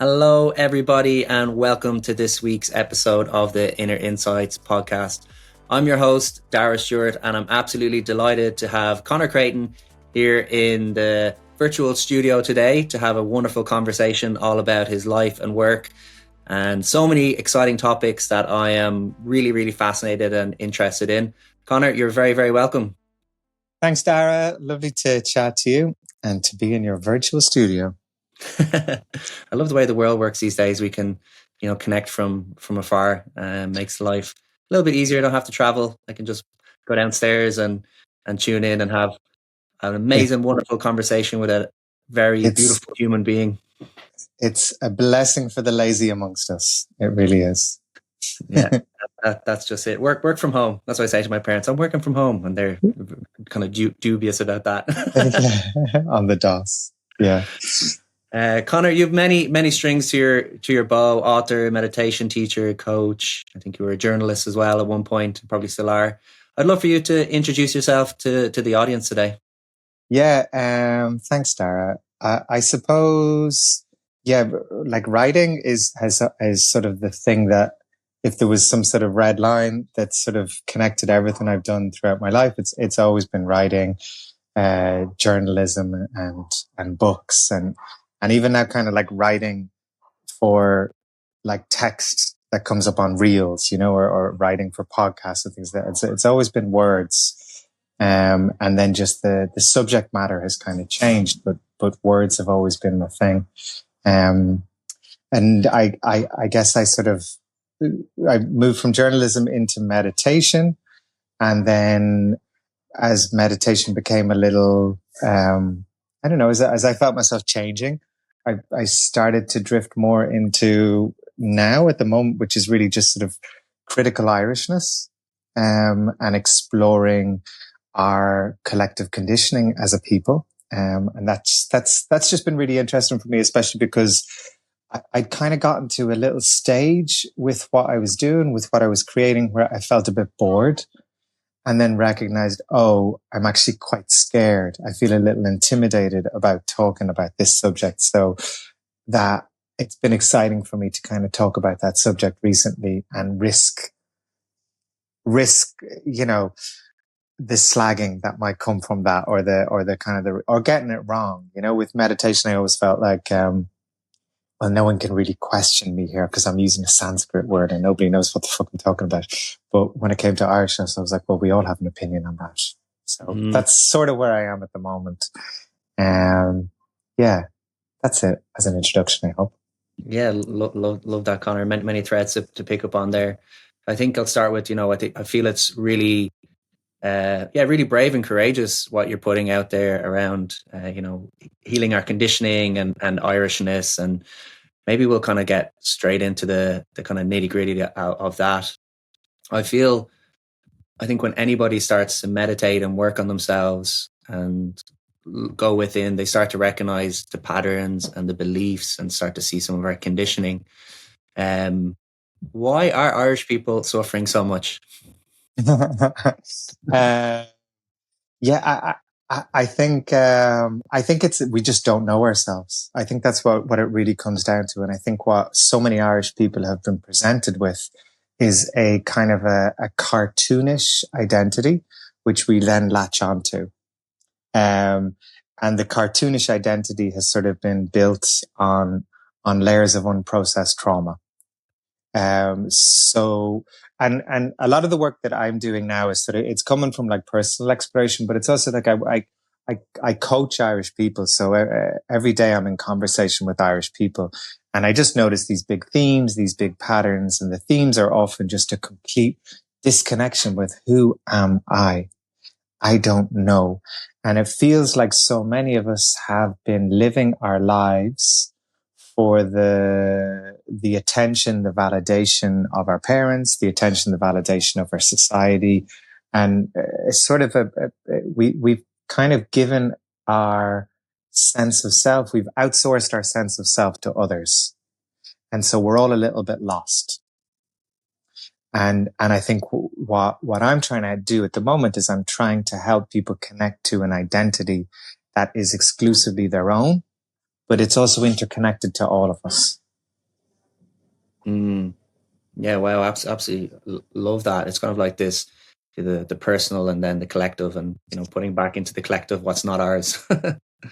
Hello, everybody, and welcome to this week's episode of the Inner Insights podcast. I'm your host, Dara Stewart, and I'm absolutely delighted to have Conor Creighton here in the virtual studio today to have a wonderful conversation all about his life and work and so many exciting topics that I am really fascinated and interested in. Conor, you're very, very welcome. Thanks, Dara. Lovely to chat to you and to be in your virtual studio. I love the way the world works these days. We can, connect from afar, and makes life a little bit easier. I don't have to travel. I can just go downstairs and tune in and have an amazing, wonderful conversation with a very beautiful human being. It's a blessing for the lazy amongst us. It really is. Yeah, that's just it. Work from home. That's what I say to my parents. I'm working from home, and they're kind of dubious about that. On the DOS. Yeah. Conor, you have many strings to your bow. Author, meditation teacher, coach. I think you were a journalist as well at one point, probably still are. I'd love for you to introduce yourself to the audience today. Yeah, thanks, Dara. I suppose, like writing is sort of the thing that, if there was some sort of red line that sort of connected everything I've done throughout my life, it's always been writing, journalism and books and even now kind of like writing for like text that comes up on reels, or writing for podcasts and things like that. It's always been words. And then just the subject matter has kind of changed, but words have always been the thing. And I guess I moved from journalism into meditation. And then as meditation became a little, I don't know, as I felt myself changing, I started to drift more into now at the moment, which is really just sort of critical Irishness, and exploring our collective conditioning as a people. And that's just been really interesting for me, especially because I'd kind of gotten to a little stage with what I was doing, with what I was creating, where I felt a bit bored. And then recognized, I'm actually quite scared. I feel a little intimidated about talking about this subject. So that it's been exciting for me to kind of talk about that subject recently and risk, the slagging that might come from that, or getting it wrong. With meditation, I always felt like, well, no one can really question me here because I'm using a Sanskrit word and nobody knows what the fuck I'm talking about. But when it came to Irishness, I was like, well, we all have an opinion on that. So that's sort of where I am at the moment. Yeah, that's it as an introduction, I hope. Yeah, love that, Conor. Many threads to pick up on there. I think I'll start with, I feel it's really, really brave and courageous what you're putting out there around, healing our conditioning and Irishness. And maybe we'll kind of get straight into the kind of nitty gritty of that. I think when anybody starts to meditate and work on themselves and go within, they start to recognize the patterns and the beliefs and start to see some of our conditioning. Why are Irish people suffering so much? I think it's, we just don't know ourselves. I think that's what it really comes down to. And I think what so many Irish people have been presented with is a kind of a cartoonish identity, which we then latch onto. And the cartoonish identity has sort of been built on layers of unprocessed trauma. So a lot of the work that I'm doing now is sort of, it's coming from like personal exploration, but it's also like I coach Irish people. So every day I'm in conversation with Irish people, and I just notice these big themes, these big patterns, and the themes are often just a complete disconnection with who am I? I don't know. And it feels like so many of us have been living our lives for the attention, the validation of our parents, the attention, the validation of our society. And it's sort of we've kind of given our sense of self, we've outsourced our sense of self to others. And so we're all a little bit lost. And I think what I'm trying to do at the moment is I'm trying to help people connect to an identity that is exclusively their own, but it's also interconnected to all of us. Mm. Yeah, wow, absolutely love that. It's kind of like this, the personal and then the collective, and putting back into the collective what's not ours.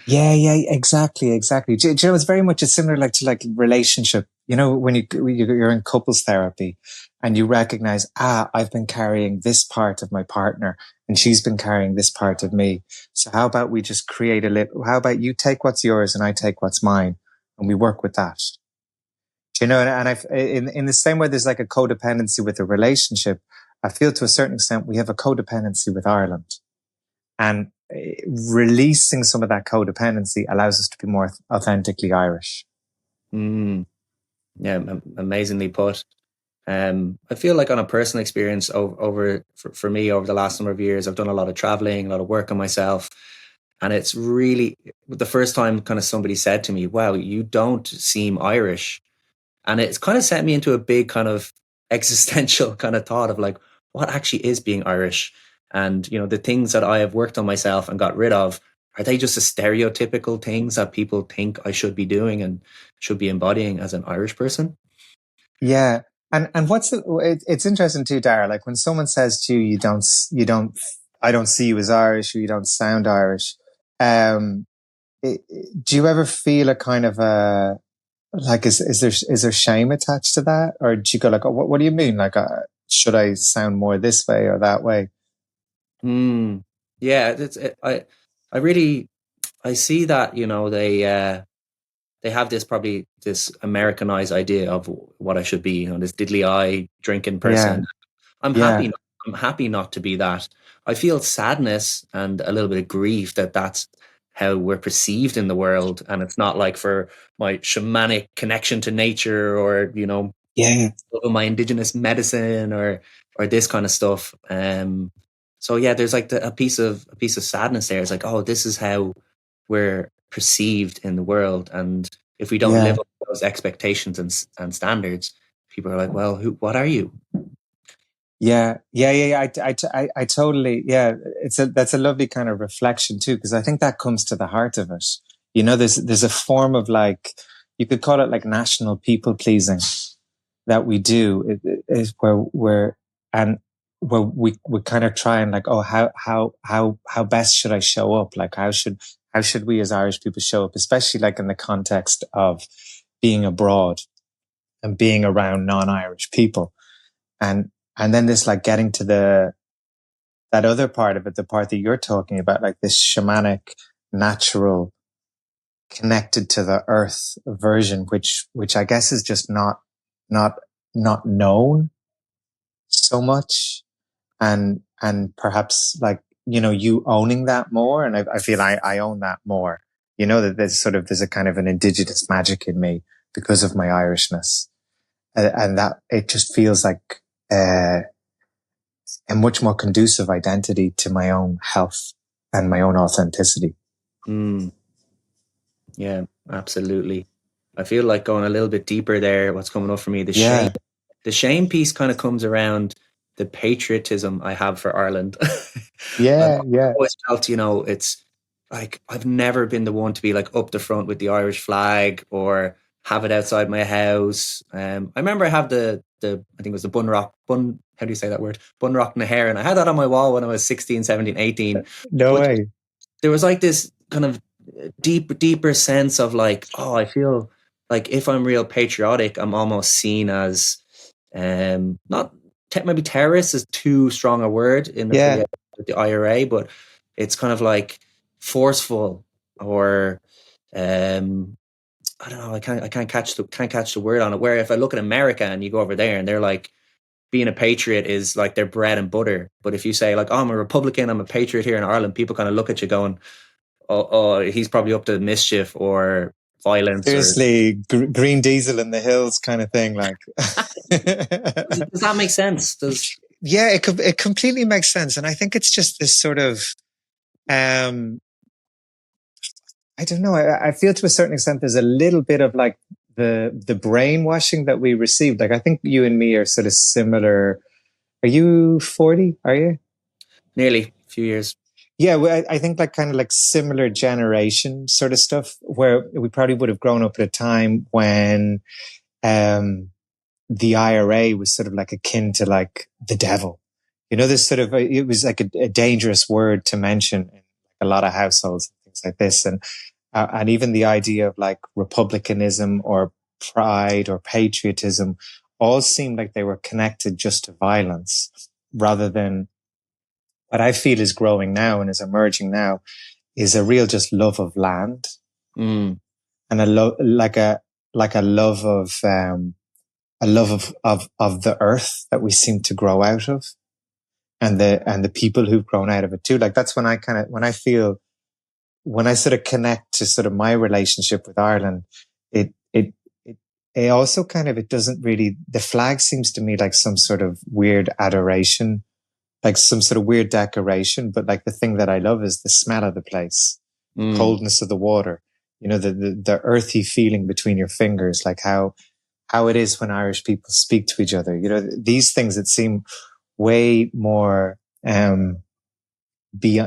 Yeah, yeah, exactly, exactly. Do you know, it's very much a similar like to like relationship. You know, when you're in couples therapy and you recognize, I've been carrying this part of my partner and she's been carrying this part of me. So how about we just create a little, how about you take what's yours and I take what's mine and we work with that? Do you know, and in the same way, there's like a codependency with a relationship. I feel to a certain extent, we have a codependency with Ireland. And releasing some of that codependency allows us to be more authentically Irish. Mm, yeah, amazingly put. I feel like on a personal experience for me over the last number of years, I've done a lot of traveling, a lot of work on myself. And it's really the first time kind of somebody said to me, wow, you don't seem Irish. And it's kind of sent me into a big kind of existential kind of thought of like, what actually is being Irish? And, the things that I have worked on myself and got rid of, are they just the stereotypical things that people think I should be doing and should be embodying as an Irish person? Yeah. And it's interesting too, Dara, like when someone says to you, I don't see you as Irish or you don't sound Irish. Um, do you ever feel a kind of a, like, is there shame attached to that? Or do you go like, oh, what do you mean? Like, should I sound more this way or that way? Mm, yeah, I really, I see that, they have this probably this Americanized idea of what I should be, this diddly eye drinking Yeah. person. I'm Yeah. happy. I'm happy not to be that. I feel sadness and a little bit of grief that that's how we're perceived in the world, and it's not like for my shamanic connection to nature, or Yeah. of my indigenous medicine, or this kind of stuff. So yeah, there's like a piece of sadness there. It's like, oh, this is how we're perceived in the world, and if we don't live Yeah. up to those expectations and standards, people are like, well, what are you? Yeah, yeah, yeah, yeah. I totally, yeah. That's a lovely kind of reflection too, because I think that comes to the heart of it. You know, there's a form of like, you could call it like national people pleasing that we do. It is and where we kind of try and like, oh, how best should I show up? Like, how should we as Irish people show up, especially like in the context of being abroad and being around non-Irish people and and then this like getting to that other part of it, the part that you're talking about, like this shamanic, natural, connected to the earth version, which I guess is just not not known so much, and perhaps like you owning that more, and I feel I own that more. You know that there's a kind of an indigenous magic in me because of my Irishness, and that it just feels like. A much more conducive identity to my own health and my own authenticity. Mm, yeah, absolutely. I feel like going a little bit deeper there. What's coming up for me, Yeah, the shame piece kind of comes around the patriotism I have for Ireland. I've yeah, yeah, always felt, it's like I've never been the one to be like up the front with the Irish flag or have it outside my house. I remember I have the I think it was the how do you say that word? Bunrock na hair, and I had that on my wall when I was 16, 17, 18. no But way. there was like this kind of deeper sense of like, oh, I feel like if I'm real patriotic, I'm almost seen as not maybe terrorist is too strong a word in for Yeah, the IRA, but it's kind of like forceful or um I don't know, I can't catch the word on it. Where if I look at America and you go over there and they're like being a patriot is like their bread and butter. But if you say like, oh, I'm a Republican, I'm a patriot here in Ireland, people kind of look at you going, oh, he's probably up to mischief or violence or seriously, green diesel in the hills kind of thing. Like, does that make sense? Does yeah, it completely makes sense, and I think it's just this sort of um, I don't know. I feel to a certain extent there's a little bit of like the brainwashing that we received. Like, I think you and me are sort of similar. Are you 40? Are you? nearly a few years. Yeah, well, I think like kind of like similar generation sort of stuff where we probably would have grown up at a time when um, the IRA was sort of like akin to like the devil. You know, this sort of, it was like a dangerous word to mention in a lot of households and things like this. And even the idea of like republicanism or pride or patriotism all seemed like they were connected just to violence, rather than what I feel is growing now and is emerging now is a real just love of land, Mm. and like a love of, of the earth that we seem to grow out of, and the people who've grown out of it too. Like that's when when I sort of connect to sort of my relationship with Ireland, it also kind of, it doesn't really, the flag seems to me like some sort of weird adoration, like some sort of weird decoration. But like the thing that I love is the smell of the place, coldness of the water, you know, the earthy feeling between your fingers, like how it is when Irish people speak to each other. You know, these things that seem way more, beyond,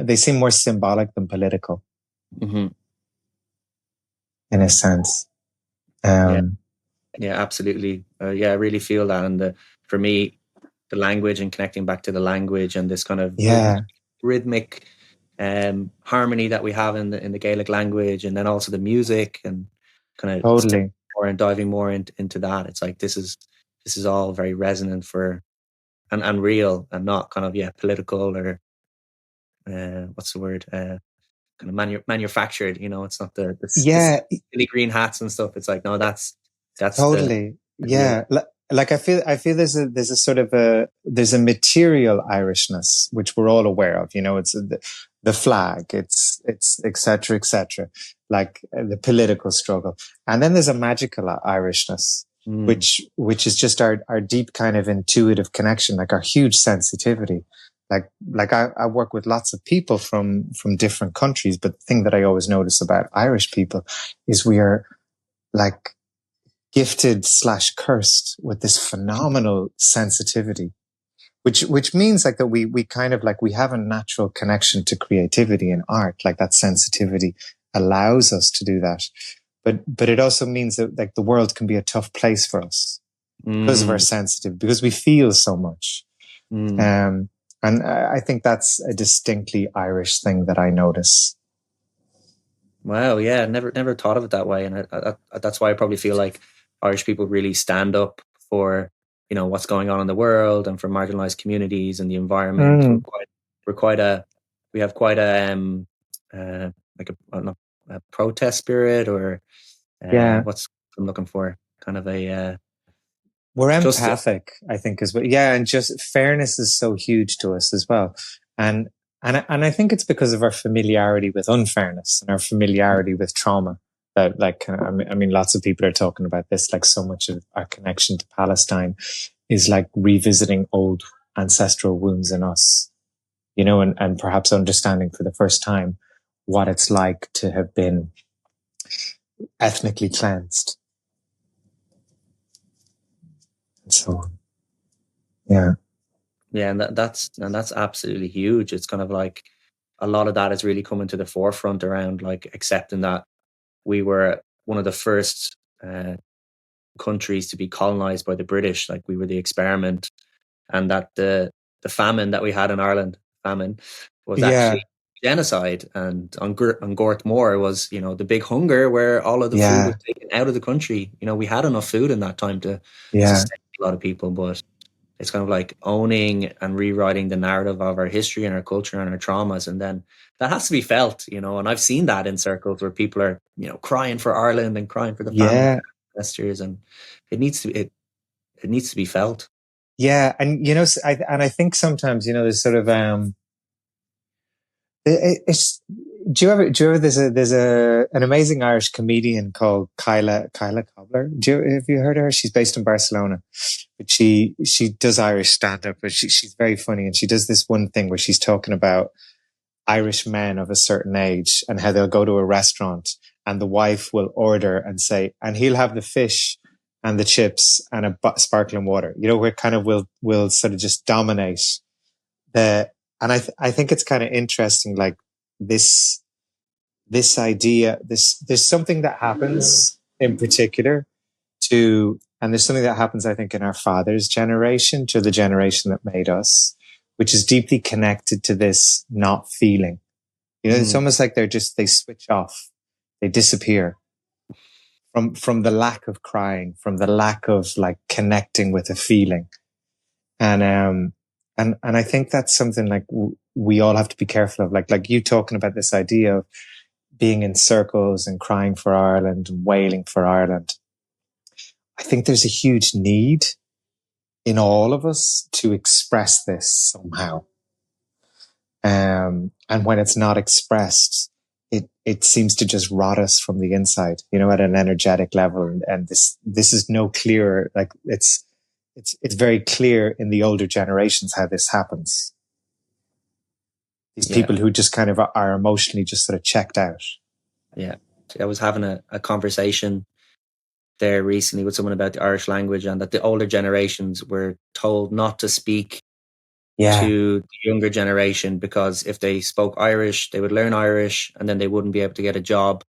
they seem more symbolic than political, Mm-hmm. in a sense. Yeah. Yeah, absolutely. Yeah, I really feel that. And for me, the language and connecting back to the language and this kind of Yeah, rhythmic harmony that we have in the Gaelic language, and then also the music, and kind of stepping totally. more and diving more into that. It's like this is all very resonant for and real, and not kind of political or what's the word, kind of manufactured. It's not the Yeah, silly green hats and stuff. It's like, no, that's the totally. real. Yeah. Like I feel there's a sort of there's a material Irishness, which we're all aware of. You know, it's the flag, it's et cetera, like the political struggle. And then there's a magical Irishness, Mm, which is just our deep kind of intuitive connection, like our huge sensitivity. Like I work with lots of people from different countries, but the thing that I always notice about Irish people is we are like gifted / cursed with this phenomenal sensitivity, which means like that we kind of like, we have a natural connection to creativity and art. Like that sensitivity allows us to do that. But it also means that like the world can be a tough place for us because of our mm, sensitivity, because we feel so much. mm. Um, and I think that's a distinctly Irish thing that I notice. Wow, yeah, never thought of it that way, and that's why I probably feel like Irish people really stand up for what's going on in the world and for marginalized communities and the environment. We're Mm, quite a we have quite a like I don't know, a protest spirit, or yeah. what's I'm looking for, kind of a We're justice. empathic, I think, as well. Yeah, and just fairness is so huge to us as well, and I think it's because of our familiarity with unfairness and our familiarity with trauma. That like, I mean, lots of people are talking about this. Like, so much of our connection to Palestine is like revisiting old ancestral wounds in us, you know, and perhaps understanding for the first time what it's like to have been ethnically cleansed and so on. Yeah, Yeah, and that's absolutely huge. It's kind of like a lot of that is really coming to the forefront around like accepting that we were one of the first countries to be colonized by the British. Like, we were the experiment, and that the famine that we had in Ireland, famine, was yeah, actually genocide. And on Gort Moor was, the big hunger where all of the food was yeah, taken out of the country. We had enough food in that time to yeah. sustain a lot of people, but it's kind of like owning and rewriting the narrative of our history and our culture and our traumas. And then that has to be felt, and I've seen that in circles where people are, crying for Ireland and crying for the family Yeah, ancestors, and it needs to be felt. yeah, and you know, I think sometimes, you know, there's sort of it's, do you ever there's a an amazing Irish comedian called Kyla Cobbler. Have you heard of her? She's based in Barcelona, but she does Irish stand up, but she's very funny, and she does this one thing where she's talking about Irish men of a certain age and how they'll go to a restaurant and the wife will order and say, and he'll have the fish and the chips and a sparkling water. You know, where kind of will sort of just dominate the. And I think it's kind of interesting, like this idea. There's something that happens in particular to And there's something that happens, I think, in our father's generation to the generation that made us, which is deeply connected to this not feeling. You know, it's almost like they switch off, they disappear from the lack of crying, from the lack of like connecting with a feeling. And I think that's something like we all have to be careful of, like you talking about this idea of being in circles and crying for Ireland and wailing for Ireland. I think there's a huge need in all of us to express this somehow. And when it's not expressed, it seems to just rot us from the inside, you know, at an energetic level. And this is no clearer. Like it's very clear in the older generations how this happens. These people who just kind of are emotionally just sort of checked out. Yeah. I was having a conversation there recently with someone about the Irish language, and that the older generations were told not to speak to the younger generation, because if they spoke Irish, they would learn Irish and then they wouldn't be able to get a job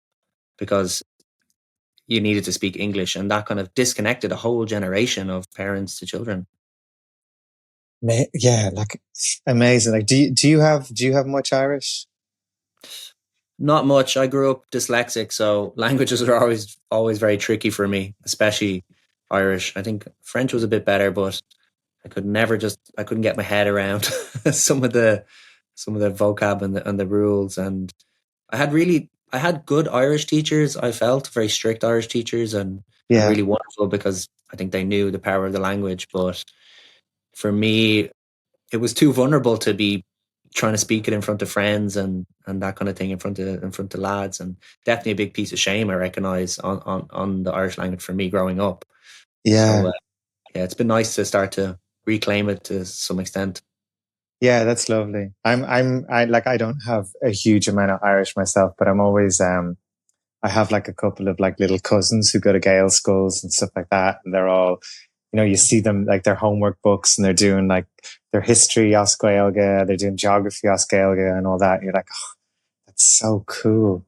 because you needed to speak English. And that kind of disconnected a whole generation of parents to children. Yeah, like amazing. Like, do you have much Irish? Not much. I grew up dyslexic, so languages are always very tricky for me, especially Irish. I think French was a bit better, but I couldn't get my head around some of the vocab and the rules. And I had good Irish teachers. I felt very strict Irish teachers, and really wonderful, because I think they knew the power of the language. But for me, it was too vulnerable to be trying to speak it in front of friends and that kind of thing, in front of lads. And definitely a big piece of shame I recognize on the Irish language for me growing up. So it's been nice to start to reclaim it to some extent. Yeah, that's lovely. I don't have a huge amount of Irish myself, but I'm always I have like a couple of like little cousins who go to Gael schools and stuff like that, and they're all, you know, you see them like their homework books and they're doing like their history as Gaeilge, they're doing geography as Gaeilge and all that. And you're like, oh, that's so cool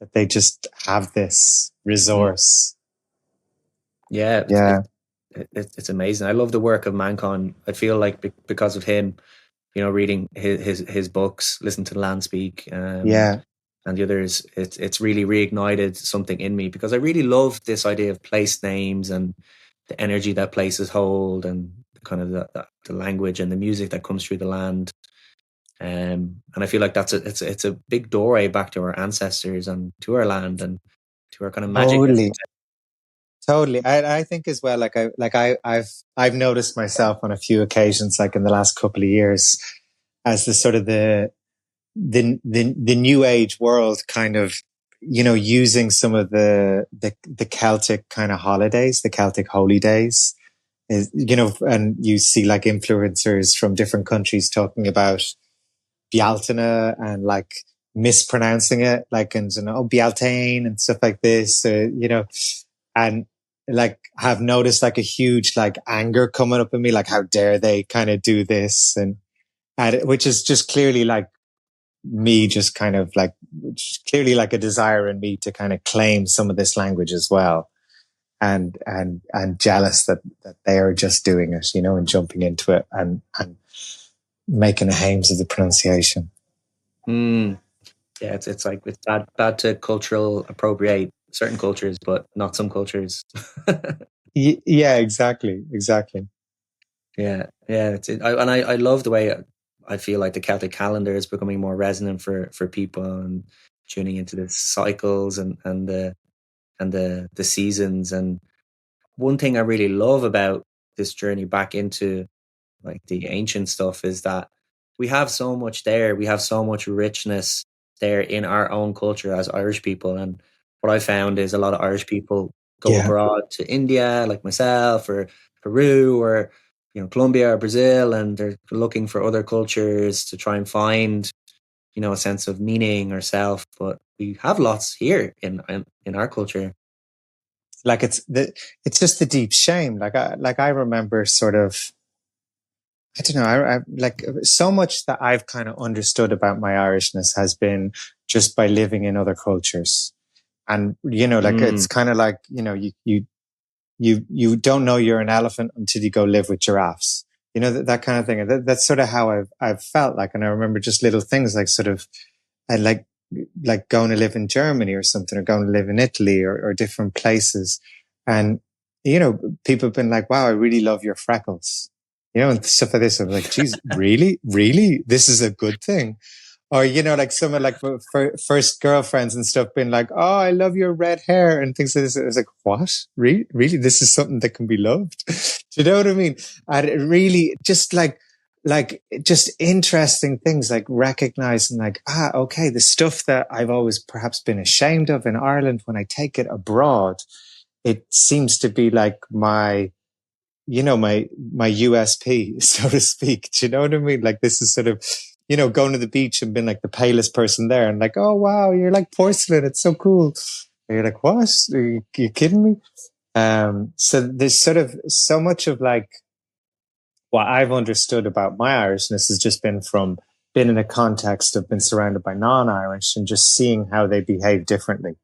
that they just have this resource. It's amazing. I love the work of Mancon. I feel like because of him, you know, reading his books, listen to Land speak, and the others, it's really reignited something in me, because I really love this idea of place names and the energy that places hold, and kind of the language and the music that comes through the land. And I feel like it's a big doorway back to our ancestors and to our land and to our kind of magic. Totally. I think as well, I've noticed myself on a few occasions, like in the last couple of years, as the sort of the new age world kind of, you know, using some of the Celtic kind of holidays, the Celtic holy days, is, you know, and you see like influencers from different countries talking about Bealtaine and like mispronouncing it, like, and Bealtaine and stuff like this, you know, and like have noticed like a huge like anger coming up in me, like how dare they kind of do this, and which is just clearly like me, just kind of like clearly like a desire in me to kind of claim some of this language as well, and jealous that they are just doing it, you know, and jumping into it and making a hames of the pronunciation. Yeah, it's like it's bad to cultural appropriate certain cultures, but not some cultures. Yeah, exactly. Yeah. I love the way I feel like the Celtic calendar is becoming more resonant for people, and tuning into the cycles and the seasons. And one thing I really love about this journey back into like the ancient stuff is that we have so much there. We have so much richness there in our own culture as Irish people. And what I found is a lot of Irish people go abroad to India, like myself, or Peru, or, you know, Colombia or Brazil, and they're looking for other cultures to try and find, you know, a sense of meaning or self. But we have lots here in our culture. Like it's just the deep shame. Like I remember sort of, I don't know. I like so much that I've kind of understood about my Irishness has been just by living in other cultures. And, you know, like it's kind of like, you know, you you don't know you're an elephant until you go live with giraffes. You know, that kind of thing. And that's sort of how I've felt like. And I remember just little things like sort of, I like going to live in Germany or something, or going to live in Italy or different places. And, you know, people have been like, wow, I really love your freckles, you know, and stuff like this. I'm like, geez, really? Really? This is a good thing. Or, you know, like someone like for first girlfriends and stuff being like, oh, I love your red hair and things like this. I was like, what? Really? Really? This is something that can be loved? Do you know what I mean? And it really just just interesting things, like recognizing like, okay, the stuff that I've always perhaps been ashamed of in Ireland, when I take it abroad, it seems to be like my USP, so to speak. Do you know what I mean? Like this is sort of, you know, going to the beach and being like the palest person there and like, oh wow, you're like porcelain. It's so cool. And you're like, what? Are you kidding me? So there's sort of so much of like what I've understood about my Irishness has just been from being in a context of being surrounded by non-Irish and just seeing how they behave differently.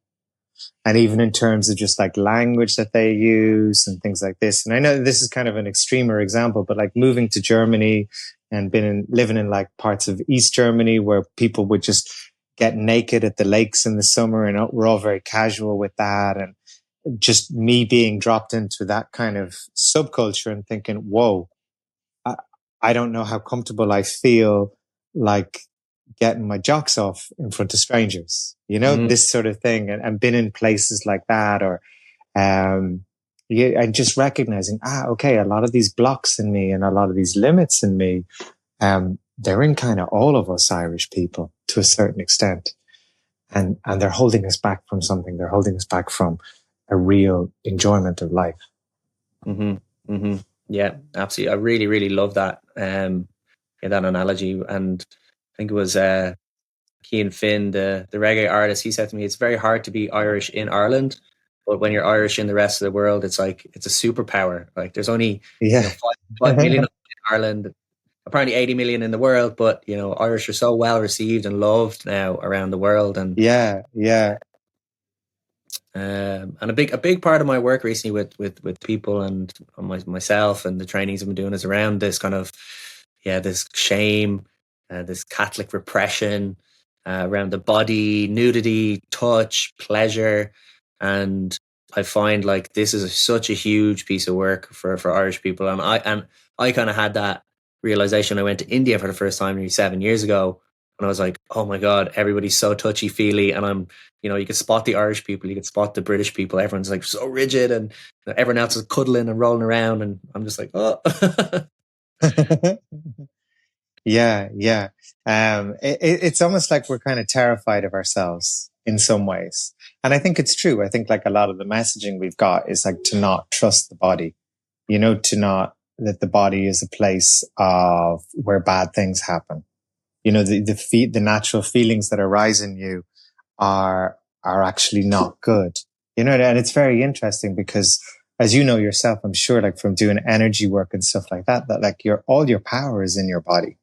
And even in terms of just like language that they use and things like this. And I know this is kind of an extremer example, but like moving to Germany and living in like parts of East Germany where people would just get naked at the lakes in the summer, and we're all very casual with that. And just me being dropped into that kind of subculture and thinking, whoa, I don't know how comfortable I feel like getting my jocks off in front of strangers, you know, this sort of thing, and been in places like that, or, and just recognizing, okay, a lot of these blocks in me and a lot of these limits in me, they're in kind of all of us Irish people to a certain extent. And they're holding us back from something. They're holding us back from a real enjoyment of life. Mm-hmm. Mm-hmm. Yeah, absolutely. I really, really love that. That analogy. And I think it was Cian Finn, the reggae artist. He said to me, "It's very hard to be Irish in Ireland, but when you're Irish in the rest of the world, it's like it's a superpower. Like there's only 5 million in Ireland, apparently 80 million in the world, but you know Irish are so well received and loved now around the world." And and a big part of my work recently with people and myself and the trainings I've been doing is around this kind of this shame, this Catholic repression around the body, nudity, touch, pleasure, and I find like this is such a huge piece of work for Irish people, and I kind of had that realization. I went to India for the first time nearly 7 years ago, and I was like, oh my God, everybody's so touchy feely, and I'm, you know, you could spot the Irish people, you could spot the British people. Everyone's like so rigid, and everyone else is cuddling and rolling around, and I'm just like, oh. Yeah. It's almost like we're kind of terrified of ourselves in some ways. And I think it's true. I think like a lot of the messaging we've got is like to not trust the body, you know, that the body is a place of where bad things happen. You know, the natural feelings that arise in you are actually not good. You know, and it's very interesting because, as you know yourself, I'm sure, like from doing energy work and stuff like that like all your power is in your body.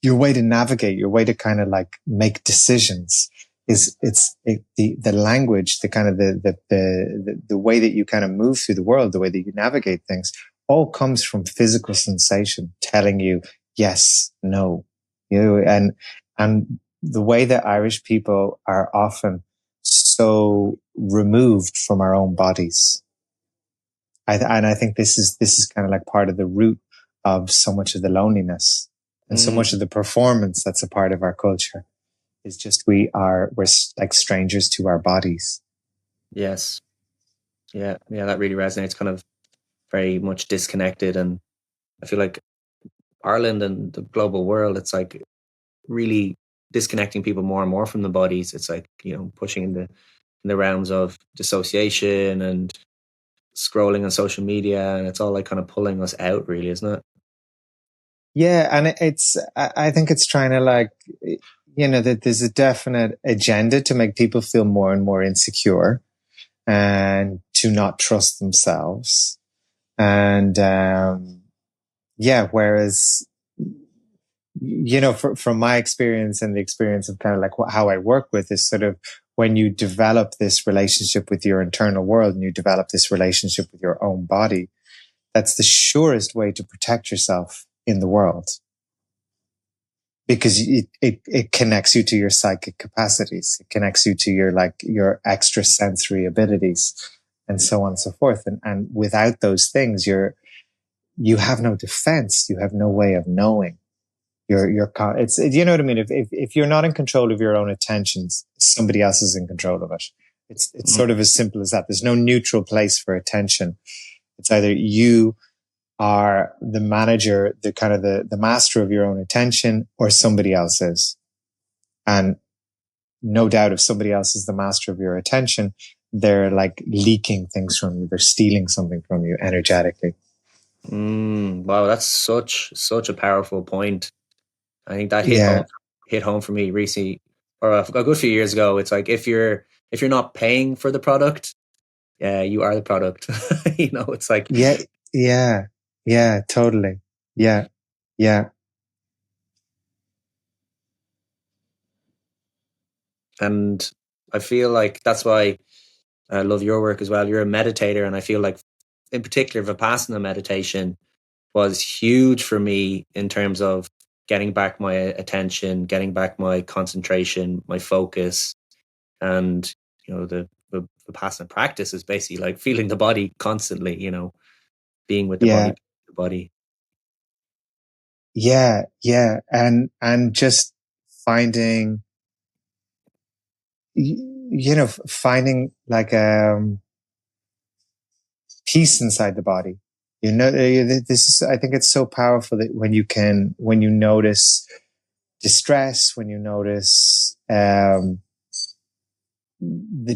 Your way to navigate, your way to kind of like make decisions the language, the kind of the way that you kind of move through the world, the way that you navigate things, all comes from physical sensation telling you yes, no, you know, and the way that Irish people are often so removed from our own bodies. And I think this is kind of like part of the root of so much of the loneliness and so much of the performance that's a part of our culture is just we're like strangers to our bodies. Yes. Yeah, that really resonates, kind of very much disconnected. And I feel like Ireland and the global world, it's like really disconnecting people more and more from the bodies. It's like, you know, pushing in the realms of dissociation and scrolling on social media, and it's all like kind of pulling us out, really, isn't it? Yeah, and I think it's trying to like, you know, that there's a definite agenda to make people feel more and more insecure and to not trust themselves. And, whereas, you know, from my experience and the experience of kind of like how I work with is sort of when you develop this relationship with your internal world and you develop this relationship with your own body, that's the surest way to protect yourself in the world, because it connects you to your psychic capacities. It connects you to your extra sensory abilities and so on and so forth. And without those things, you have no defense. You have no way of knowing. It's, you know what I mean? If you're not in control of your own attentions, somebody else is in control of it. It's sort of as simple as that. There's no neutral place for attention. It's either you are the manager, the master of your own attention, or somebody else is. And no doubt, if somebody else is the master of your attention, they're like leaking things from you. They're stealing something from you energetically. Wow, that's such a powerful point. I think that hit home for me recently, or a good few years ago. It's like if you're not paying for the product, yeah, you are the product. You know, it's like totally, yeah. And I feel like that's why I love your work as well. You're a meditator, and I feel like, in particular, Vipassana meditation was huge for me in terms of getting back my attention, getting back my concentration, my focus. And, you know, the Vipassana practice is basically like feeling the body constantly, you know, being with the body. Yeah. And just finding, finding like, peace inside the body. You know, this is, I think it's so powerful that when you notice distress, when you notice, the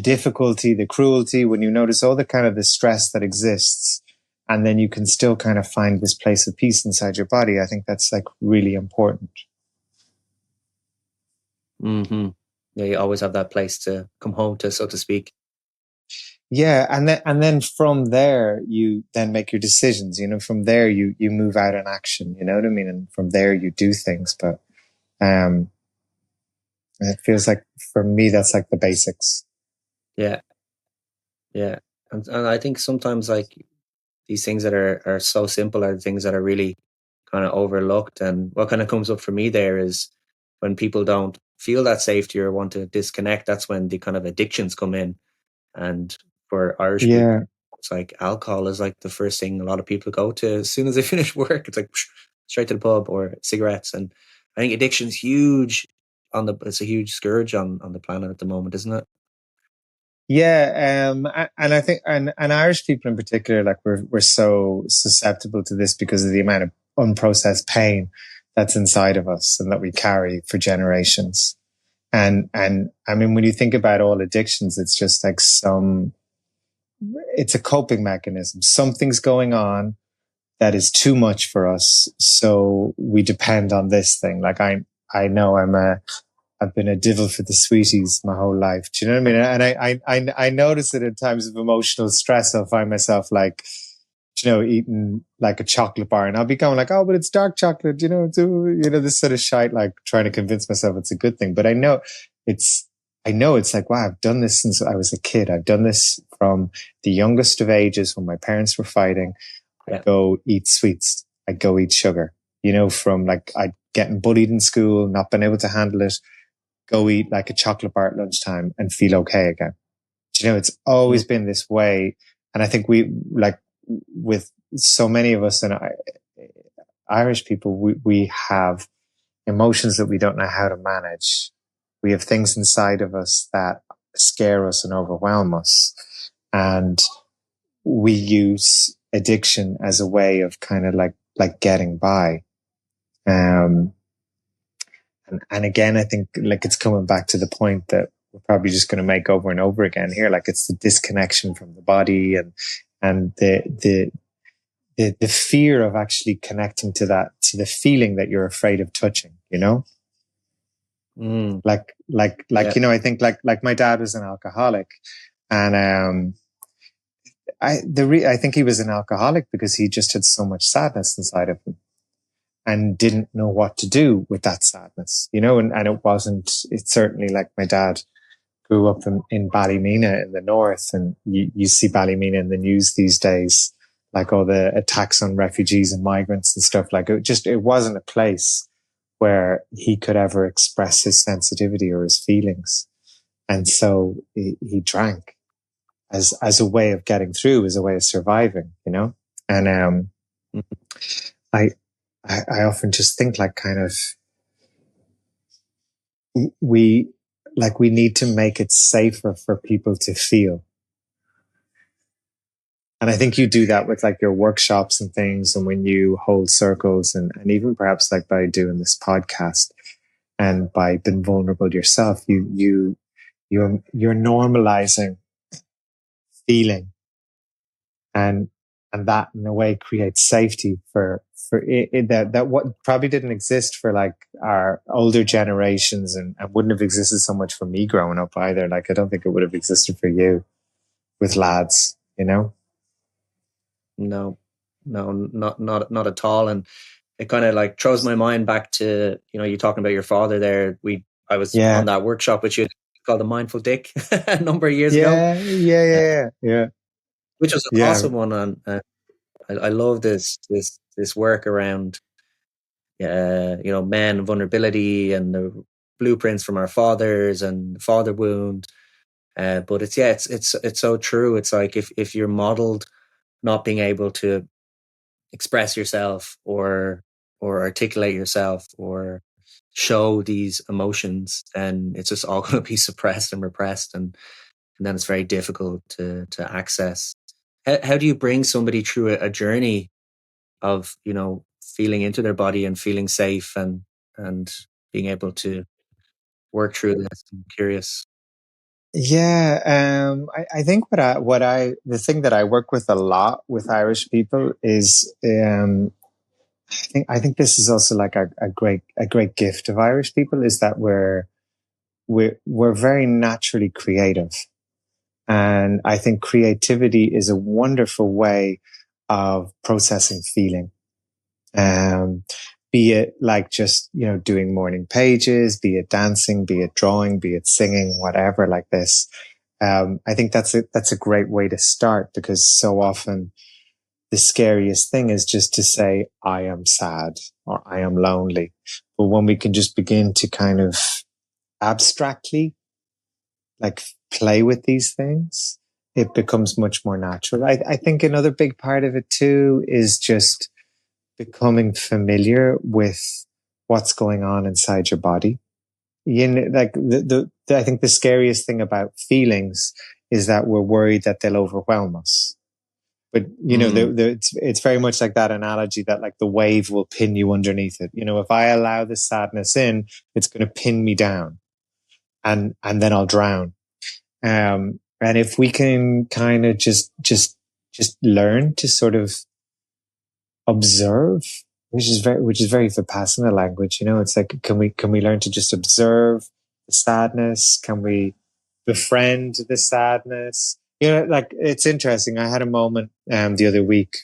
difficulty, the cruelty, when you notice all the kind of the stress that exists, and then you can still kind of find this place of peace inside your body. I think that's like really important. Mm-hmm. Yeah, you always have that place to come home to, so to speak. Yeah, and then from there you then make your decisions. You know, from there you move out in action. You know what I mean? And from there you do things. But it feels like for me that's like the basics. Yeah, and I think sometimes like these things that are so simple are the things that are really kind of overlooked. And what kind of comes up for me there is when people don't feel that safety or want to disconnect, that's when the kind of addictions come in. And for Irish people, Yeah, it's like alcohol is like the first thing a lot of people go to as soon as they finish work. It's like straight to the pub, or cigarettes. And I think addiction's huge it's a huge scourge on the planet at the moment, isn't it? yeah, and I think and Irish people in particular, like we're so susceptible to this because of the amount of unprocessed pain that's inside of us and that we carry for generations. And I mean, when you think about all addictions, it's just like it's a coping mechanism. Something's going on that is too much for us, so we depend on this thing. Like I know I've been a devil for the sweeties my whole life. Do you know what I mean? And I notice it in times of emotional stress. I'll find myself like, eating like a chocolate bar, and I'll be going like, oh, but it's dark chocolate, this sort of shite, like trying to convince myself it's a good thing. But I know it's like, wow, I've done this since I was a kid. I've done this from the youngest of ages when my parents were fighting. I'd go eat sweets. I'd go eat sugar, from like I'd getting bullied in school, not being able to handle it, go eat like a chocolate bar at lunchtime and feel okay again. It's always been this way. And I think we, like, with so many of us and Irish people, we have emotions that we don't know how to manage. We have things inside of us that scare us and overwhelm us. And we use addiction as a way of kind of like getting by. And again, I think like it's coming back to the point that we're probably just going to make over and over again here. Like it's the disconnection from the body and the fear of actually connecting to the feeling that you're afraid of touching, Like, I think like my dad was an alcoholic, and, I think he was an alcoholic because he just had so much sadness inside of him and didn't know what to do with that sadness, and it's certainly like my dad grew up in Ballymena in the north, and you see Ballymena in the news these days, like all the attacks on refugees and migrants and stuff. Like it wasn't a place where he could ever express his sensitivity or his feelings. And so he drank as a way of getting through, as a way of surviving, you know? And I, I often just think like kind of we we need to make it safer for people to feel. And I think you do that with like your workshops and things, and when you hold circles, and even perhaps like by doing this podcast and by being vulnerable yourself, you're normalizing feeling, and that in a way creates safety for it, that what probably didn't exist for like our older generations, and wouldn't have existed so much for me growing up either. Like I don't think it would have existed for you with lads, you know? No, no, not at all. And it kind of like throws my mind back to, you talking about your father there. I was on Yeah. that workshop with you called the Mindful Dick a number of years ago, Yeah. which was an Yeah. awesome one. And I love this work around, men, vulnerability, and the blueprints from our fathers and the father wound. But it's so true. It's like if you're modeled not being able to express yourself or articulate yourself or show these emotions, and it's just all going to be suppressed and repressed, and then it's very difficult to access. How do you bring somebody through a journey of feeling into their body and feeling safe and being able to work through this? I'm curious. Yeah, I think the thing that I work with a lot with Irish people is, I think this is also like a great gift of Irish people, is that we're very naturally creative, and I think creativity is a wonderful way of processing feeling. Um, be it like just, doing morning pages, be it dancing, be it drawing, be it singing, whatever like this. I think that's a great way to start, because so often the scariest thing is just to say, I am sad or I am lonely. But when we can just begin to kind of abstractly like play with these things, it becomes much more natural. I think another big part of it too is just becoming familiar with what's going on inside your body. Like I think the scariest thing about feelings is that we're worried that they'll overwhelm us. But it's very much like that analogy that like the wave will pin you underneath it. If I allow the sadness in, it's going to pin me down, and then I'll drown. And if we can kind of just learn to sort of observe, which is very Vipassana language. It's like, can we learn to just observe the sadness? Can we befriend the sadness? Like it's interesting. I had a moment the other week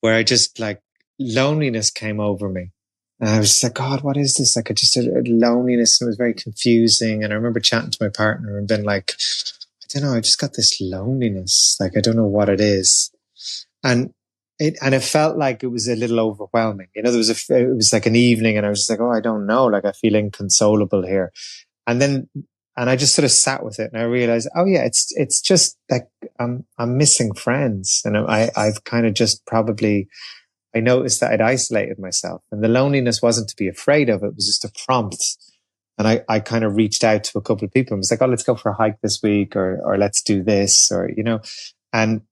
where I just like loneliness came over me. And I was just like, God, what is this? Like, I just had a loneliness, and it was very confusing. And I remember chatting to my partner and being like, I don't know, I just got this loneliness. Like, I don't know what it is. And it felt like it was a little overwhelming. It was like an evening, and I was just like, oh, I don't know. Like, I feel inconsolable here. And I just sort of sat with it, and I realized, oh yeah, it's just like, I'm missing friends. And I've kind of just probably, I noticed that I'd isolated myself, and the loneliness wasn't to be afraid of. It was just a prompt. And I kind of reached out to a couple of people and was like, oh, let's go for a hike this week, or let's do this, or, and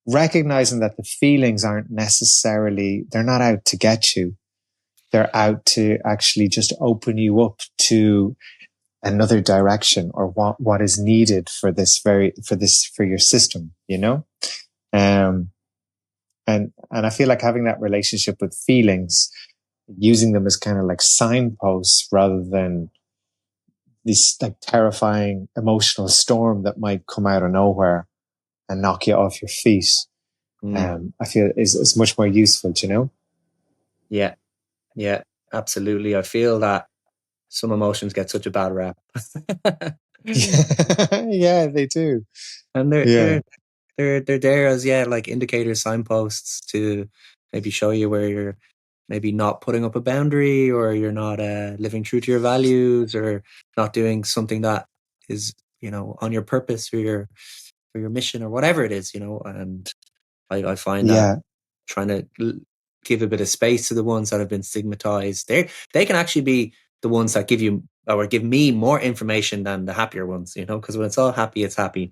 recognizing that the feelings aren't necessarily, they're not out to get you. They're out to actually just open you up to another direction, or what is needed for your system, Um, and I feel like having that relationship with feelings, using them as kind of like signposts rather than this like terrifying emotional storm that might come out of nowhere and knock you off your feet. I feel is much more useful, Yeah, yeah, absolutely. I feel that some emotions get such a bad rap. Yeah, they do. And Yeah. they're there as, yeah, like indicators, signposts to maybe show you where you're maybe not putting up a boundary, or you're not living true to your values, or not doing something that is, on your purpose, for your mission, or whatever it is. And I find that Yeah. trying to give a bit of space to the ones that have been stigmatized, they can actually be the ones that give you, or give me, more information than the happier ones, because when it's all happy, it's happy.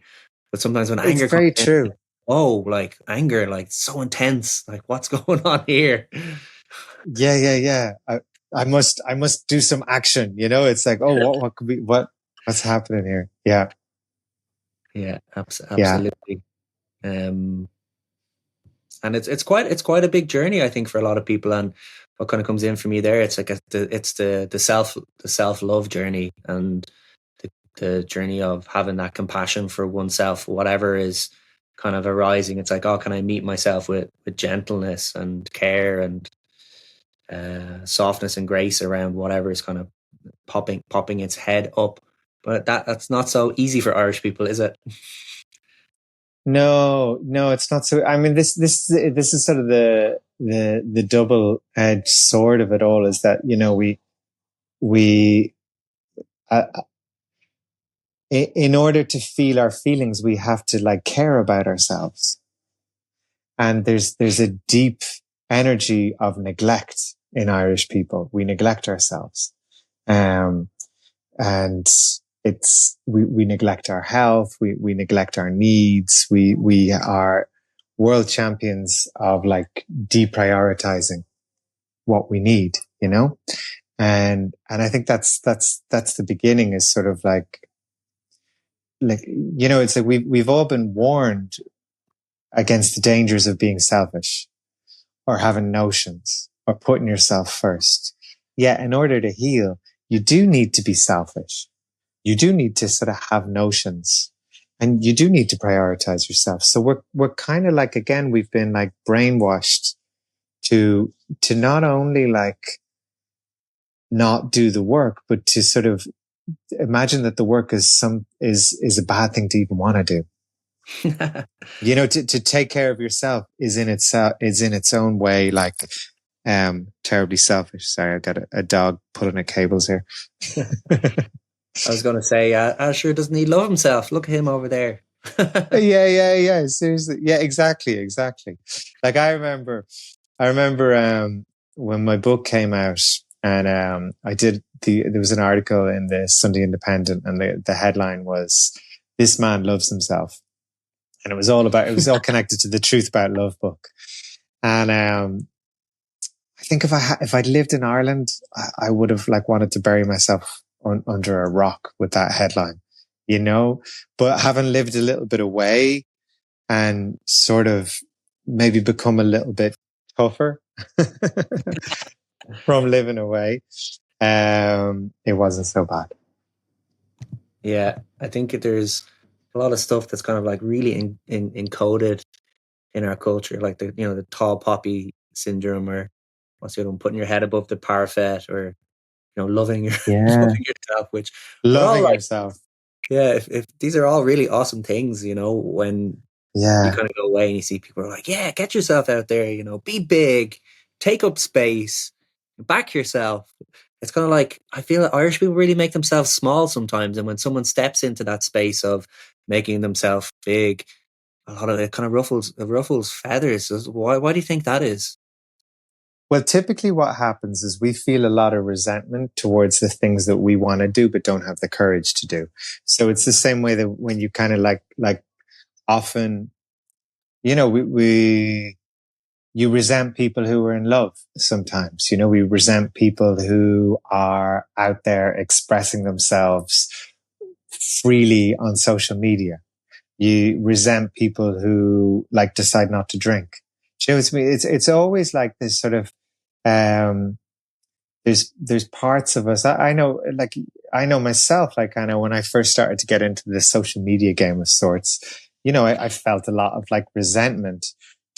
But sometimes when It's anger comes very in, true. oh, like anger, like so intense, like what's going on here? Yeah, yeah, yeah. I must do some action. It's like, oh, what could be, what's happening here? Yeah, Yeah, yeah. absolutely. Um, and it's quite a big journey, I think, for a lot of people. And what kind of comes in for me there, it's like it's the self love journey, and the journey of having that compassion for oneself, whatever is kind of arising. It's like, oh, can I meet myself with gentleness and care, and softness and grace around whatever is kind of popping its head up. But that's not so easy for Irish people, is it? No, no, it's not so. I mean, this is sort of the double edged sword of it all. Is that we uh, in order to feel our feelings, we have to like care about ourselves, and there's a deep energy of neglect in Irish people. We neglect ourselves. Um, and we neglect our health, we neglect our needs, we are world champions of like deprioritizing what we need, and I think that's the beginning, is sort of like it's like we've all been warned against the dangers of being selfish, or having notions, or putting yourself first. Yeah, in order to heal, you do need to be selfish. You do need to sort of have notions, and you do need to prioritize yourself. So we're kind of like, again, we've been like brainwashed to not only like not do the work, but to sort of imagine that the work is a bad thing to even want to do. To take care of yourself is in its own way like terribly selfish. Sorry, I got a dog pulling at cables here. I was going to say, sure, doesn't he love himself? Look at him over there. Yeah. Seriously. Yeah, exactly. Like I remember when my book came out, and there was an article in the Sunday Independent, and the headline was, "This man loves himself." And it was all connected to the Truth About Love book. And I think if I'd lived in Ireland, I would have like wanted to bury myself under a rock with that headline, But having lived a little bit away, and sort of maybe become a little bit tougher from living away, it wasn't so bad. Yeah, I think there's a lot of stuff that's kind of like really encoded in our culture, like the tall poppy syndrome, or what's the other one, putting your head above the parapet, or loving your Yeah. loving yourself, which are all Loving like, yourself. yeah, if these are all really awesome things, when you Yeah. kind of go away and you see people are like, yeah, get yourself out there, be big, take up space, back yourself. It's kind of like, I feel that Irish people really make themselves small sometimes. And when someone steps into that space of making themselves big, a lot of it kind of ruffles feathers. So why do you think that is? Well, typically what happens is we feel a lot of resentment towards the things that we want to do, but don't have the courage to do. So it's the same way that when you kind of like often, you resent people who are in love sometimes. We resent people who are out there expressing themselves freely on social media. You resent people who like decide not to drink. It's always like this sort of, there's parts of us. I know, like, I know myself, like, I know when I first started to get into the social media game of sorts, I felt a lot of like resentment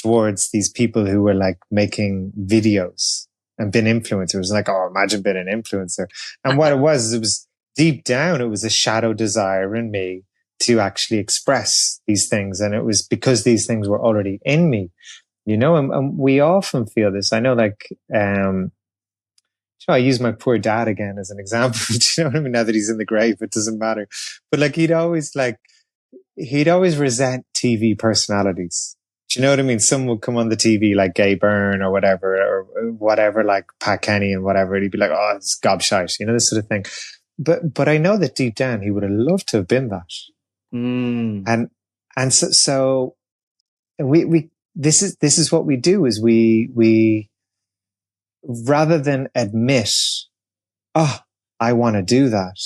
towards these people who were like making videos and been influencers. Like, oh, imagine being an influencer. And what it was deep down, it was a shadow desire in me to actually express these things. And it was because these things were already in me, and we often feel this. I know, like, I use my poor dad again as an example. Do you know what I mean? Now that he's in the grave, it doesn't matter. But like, he'd always resent TV personalities. Do you know what I mean? Someone would come on the TV like Gay Byrne or whatever, like Pat Kenny and whatever. And he'd be like, oh, it's gobshite, this sort of thing. But I know that deep down he would have loved to have been that. Mm. And so we this is what we do is we rather than admit, oh, I want to do that,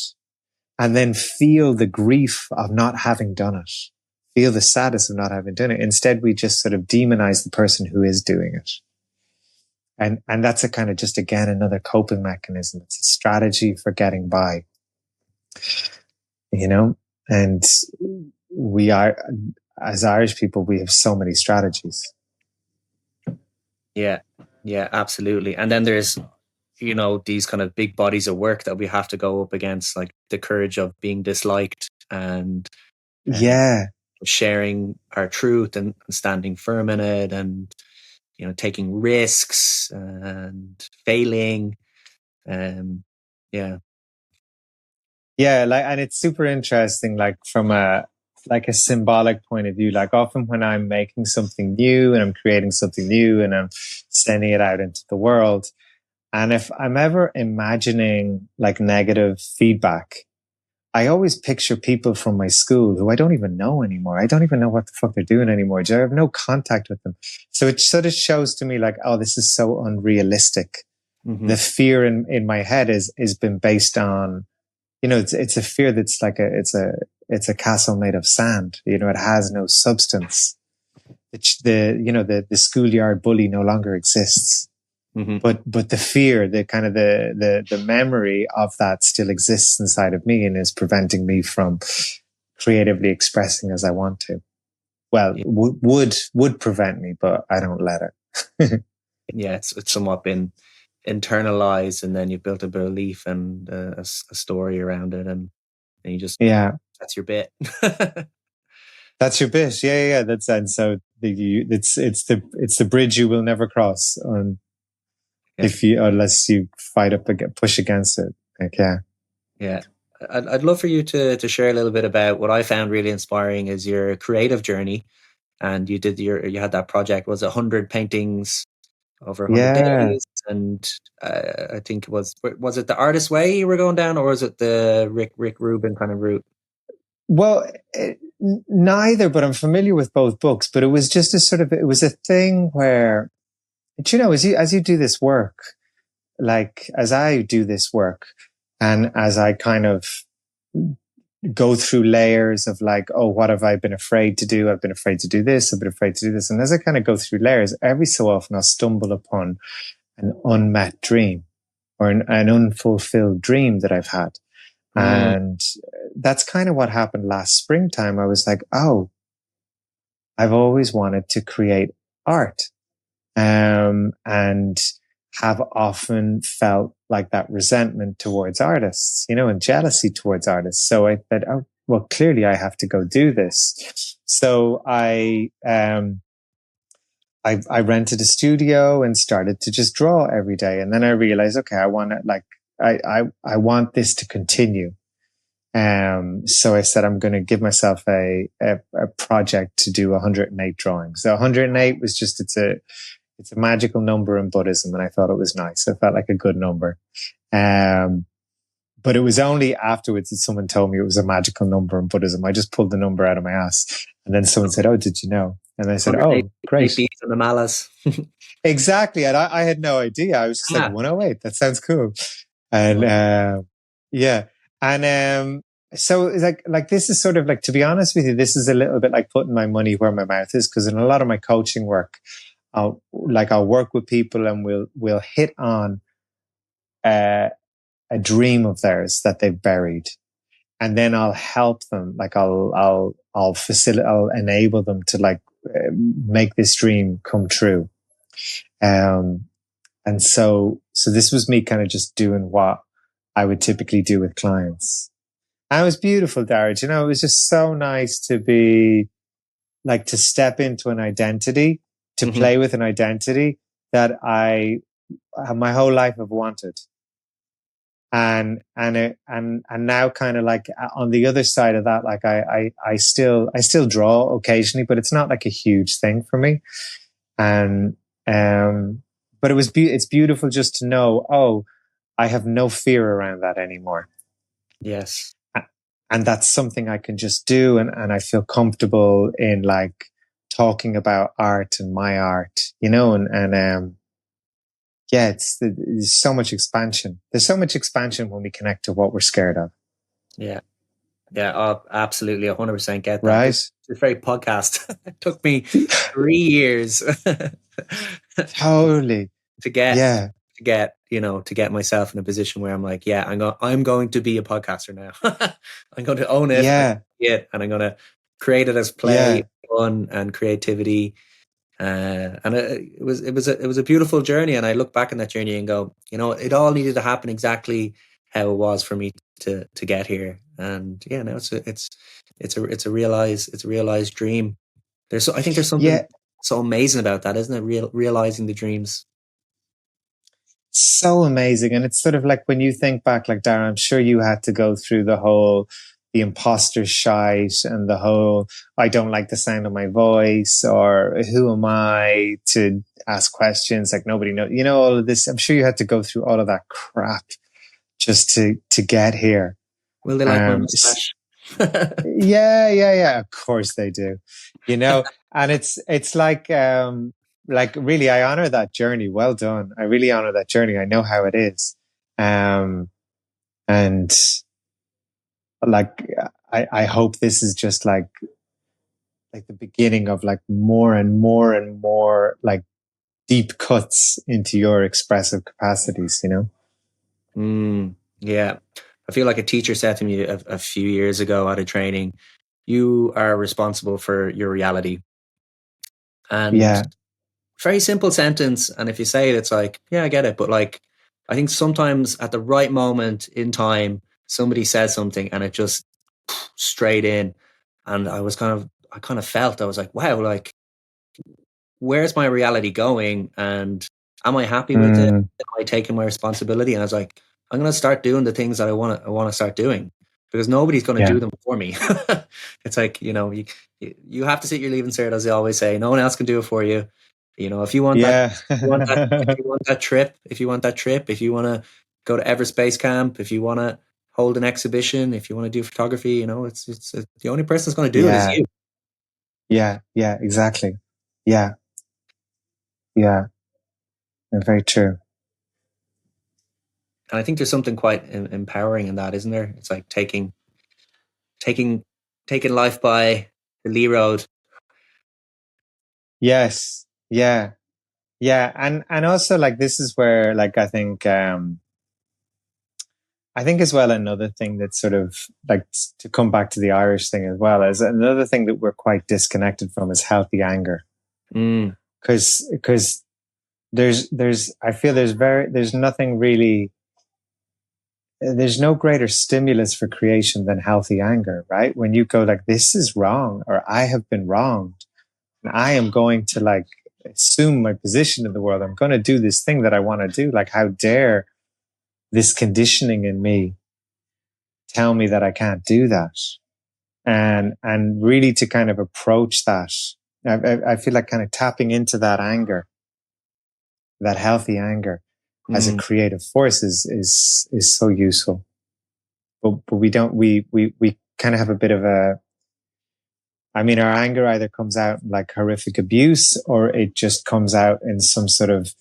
and then feel the grief of not having done it, feel the sadness of not having done it. Instead, we just sort of demonize the person who is doing it. And that's a kind of just, again, another coping mechanism. It's a strategy for getting by, and we are, as Irish people, we have so many strategies. Yeah, absolutely. And then there's, these kind of big bodies of work that we have to go up against, like the courage of being disliked and sharing our truth and standing firm in it, and taking risks and failing. And it's super interesting, like from a symbolic point of view. Like often when I'm making something new and I'm creating something new and I'm sending it out into the world, and if I'm ever imagining like negative feedback, I always picture people from my school who I don't even know anymore. I don't even know what the fuck they're doing anymore. I have no contact with them. So it sort of shows to me like, oh, this is so unrealistic. Mm-hmm. The fear in my head is been based on, it's a fear that's like it's a castle made of sand. It has no substance. The schoolyard bully no longer exists. Mm-hmm. But the fear, the kind of the memory of that still exists inside of me and is preventing me from creatively expressing as I want to. Well, would prevent me, but I don't let it. Yeah, it's somewhat been internalized, and then you built a belief and a story around it, and you just that's your bit. That's your bit. Yeah. That's, and so it's the bridge you will never cross on. Unless you push against it. Like, yeah. I'd love for you to share a little bit about what I found really inspiring is your creative journey. And you had that project, was 100 paintings over 100 days. And I think was it the artist way you were going down, or was it the Rick Rubin kind of route? Well, neither, but I'm familiar with both books. But it was just it was a thing where, as you do this work, like as I do this work, and as I kind of go through layers of like, oh, what have I been afraid to do? I've been afraid to do this. I've been afraid to do this. And as I kind of go through layers, every so often I'll stumble upon an unmet dream or an unfulfilled dream that I've had. And that's kind of what happened last springtime. I was like, oh, I've always wanted to create art. And have often felt like that resentment towards artists, and jealousy towards artists. So I said, oh, well, clearly I have to go do this. So I rented a studio and started to just draw every day. And then I realized, okay, I want want this to continue. So I said, I'm going to give myself a project to do 108 drawings. So 108 was just, it's a magical number in Buddhism, and I thought it was nice. It felt like a good number. But it was only afterwards that someone told me it was a magical number in Buddhism. I just pulled the number out of my ass. And then someone said, oh, did you know? And I said, oh, great. Beats and the malas. Exactly. And I had no idea. I was just like, 108. That sounds cool. And And so it's like this is sort of like, to be honest with you, this is a little bit like putting my money where my mouth is, because in a lot of my coaching work, I'll work with people and we'll hit on a dream of theirs that they've buried, and then I'll help them. Like I'll enable them to make this dream come true. And so this was me kind of just doing what I would typically do with clients. And it was beautiful, Darragh. You know, it was just so nice to be like to step into an identity, to Hmm. play with an identity that I my whole life have wanted. And now kind of like on the other side of that, like I still draw occasionally, but it's not like a huge thing for me. And but it's beautiful just to know, oh, I have no fear around that anymore. Yes. And that's something I can just do. And I feel comfortable in like talking about art and my art, you know, and yeah, there's so much expansion. There's so much expansion when we connect to what we're scared of. Yeah. Yeah. Oh, absolutely. 100% get that. Right? This very podcast it took me 3 years Totally. to get Yeah. to get myself in a position where I'm like, yeah, I'm going to be a podcaster now. I'm going to own it, Yeah. and I'm going to create it as play, Yeah. fun, and creativity. And it was a beautiful journey. And I look back on that journey and go, it all needed to happen exactly how it was for me to get here. And yeah, no, it's a realized dream. I think there's something Yeah. so amazing about that, isn't it? Realizing the dreams. So amazing. And it's sort of like when you think back, like Darren, I'm sure you had to go through the imposter shite and the whole, I don't like the sound of my voice, or who am I to ask questions? Like nobody knows, all of this. I'm sure you had to go through all of that crap just to get here. Will they like my mustache? Yeah. Of course they do, and it's like really, I honor that journey. Well done. I really honor that journey. I know how it is. And like, I hope this is just like the beginning of like more and more and more like deep cuts into your expressive capacities, Yeah. I feel like a teacher said to me a few years ago at a training, you are responsible for your reality. And Yeah. very simple sentence. And if you say it, it's like, yeah, I get it. But like, I think sometimes at the right moment in time, somebody says something and it just straight in. And I kind of felt, I was like, wow, like, where's my reality going? And am I happy with it? Mm, Am I taking my responsibility? And I was like, I'm going to start doing the things that I want to start doing, because nobody's going to yeah. do them for me. It's like, you have to sit your leaving cert, as they always say. No one else can do it for you. If you want that, Yeah. if you want that trip, if you want to go to Everest Base Camp, if you want to hold an exhibition, if you want to do photography, it's the only person that's going to do it is Yeah. you. Yeah. Exactly. Yeah. Yeah. Very true. And I think there's something quite empowering in that, isn't there? It's like taking taking life by the Lee Road. Yes. Yeah. Yeah. And also like, this is where like, I think as well, another thing that's sort of like, to come back to the Irish thing as well, is another thing that we're quite disconnected from is healthy anger. Mm. Cause I feel there's nothing really, there's no greater stimulus for creation than healthy anger, right? When you go like, this is wrong, or I have been wronged, and I am going to like assume my position in the world. I'm going to do this thing that I want to do. Like, how dare this conditioning in me tell me that I can't do that? And really to kind of approach that. I feel like kind of tapping into that anger, that healthy anger as a Mm. creative force is so useful. But we kind of have a bit of our anger either comes out in like horrific abuse, or it just comes out in some sort of